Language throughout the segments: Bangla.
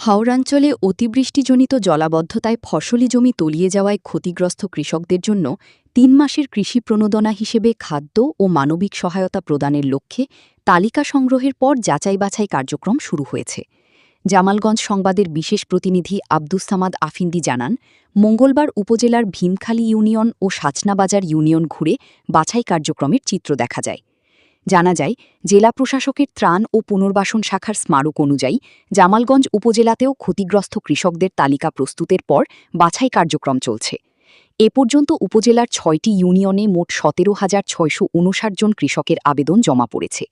হাওড়াঞ্চলে অতিবৃষ্টিজনিত জলাবদ্ধতায় ফসলি জমি তলিয়ে যাওয়ায় ক্ষতিগ্রস্ত কৃষকদের জন্য ৩ মাসের কৃষি প্রণোদনা হিসেবে খাদ্য ও মানবিক সহায়তা প্রদানের লক্ষ্যে তালিকা সংগ্রহের পর যাচাই বাছাই কার্যক্রম শুরু হয়েছে। জামালগঞ্জ সংবাদের বিশেষ প্রতিনিধি আব্দুস সামাদ আফিন্দি জানান, মঙ্গলবার উপজেলার ভীমখালী ইউনিয়ন ও সাচনাবাজার ইউনিয়ন ঘুরে বাছাই কার্যক্রমের চিত্র দেখা যায়। জানা যায়, জেলা প্রশাসকের ত্রাণ ও পুনর্বাসন শাখার স্মারক অনুযায়ী জামালগঞ্জ উপজেলাতেও ক্ষতিগ্রস্ত কৃষকদের তালিকা প্রস্তুতের পর বাছাই কার্যক্রম চলছে। এ পর্যন্ত উপজেলার ৬টি ইউনিয়নে মোট ১৭,৬৫৯ জন কৃষকের আবেদন জমা পড়েছে।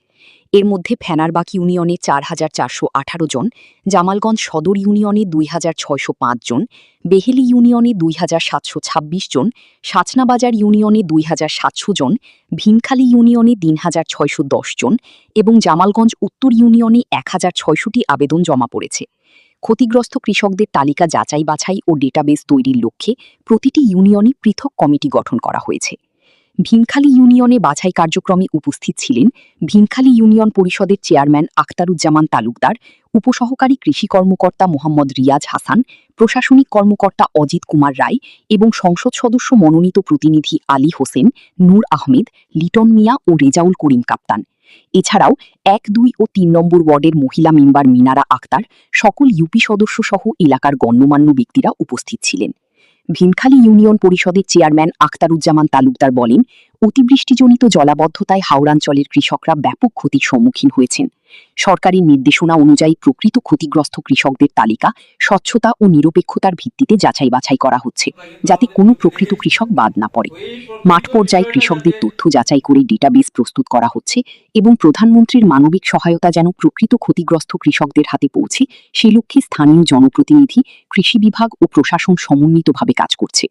এর মধ্যে ফেনারবাগ ইউনিয়নে ৪,৪১৮ জন, জামালগঞ্জ সদর ইউনিয়নে ২,৬০৫ জন, বেহেলি ইউনিয়নে ২,৭২৬ জন, সাচনাবাজার ইউনিয়নে ২,৭০০ জন, ভীমখালী ইউনিয়নে ৩,৬১০ জন এবং জামালগঞ্জ উত্তর ইউনিয়নে ১,৬০০টি আবেদন জমা পড়েছে। ক্ষতিগ্রস্ত কৃষকদের তালিকা যাচাই বাছাই ও ডেটাবেস তৈরির লক্ষ্যে প্রতিটি ইউনিয়নে পৃথক কমিটি গঠন করা হয়েছে। ভীমখালী ইউনিয়নে বাছাই কার্যক্রমে উপস্থিত ছিলেন ভীমখালী ইউনিয়ন পরিষদের চেয়ারম্যান আখতারুজ্জামান তালুকদার, উপসহকারী কৃষি কর্মকর্তা মোহাম্মদ রিয়াজ হাসান, প্রশাসনিক কর্মকর্তা অজিত কুমার রায় এবং সংসদ সদস্য মনোনীত প্রতিনিধি আলী হোসেন, নূর আহমেদ, লিটন মিয়া ও রেজাউল করিম কাপ্তান। এছাড়াও ১, ২ ও ৩ নম্বর ওয়ার্ডের মহিলা মেম্বার মিনারা আক্তার, সকল ইউপি সদস্য সহ এলাকার গণ্যমান্য ব্যক্তিরা উপস্থিত ছিলেন। ভীমখালী ইউনিয়ন পরিষদের চেয়ারম্যান আখতারুজ্জামান তালুকদার বলেন, অতিবৃষ্টিজনিত জলাবদ্ধতায় হাওড়াঞ্চলের কৃষকরা ব্যাপক ক্ষতির সম্মুখীন হয়েছেন। সরকারি নির্দেশনা অনুযায়ী প্রকৃত ক্ষতিগ্রস্ত কৃষকদের তালিকা স্বচ্ছতা ও নিরপেক্ষতার ভিত্তিতে যাচাই বাছাই করা হচ্ছে, যাতে কোনো প্রকৃত কৃষক বাদ না পড়ে। মাঠ পর্যায়ে কৃষকদের তথ্য যাচাই করে ডেটাবেস প্রস্তুত করা হচ্ছে এবং প্রধানমন্ত্রীর মানবিক সহায়তা যেন প্রকৃত ক্ষতিগ্রস্ত কৃষকদের হাতে পৌঁছে সে লক্ষ্যে স্থানীয় জনপ্রতিনিধি, কৃষি বিভাগ ও প্রশাসন সমন্বিতভাবে কাজ করছে।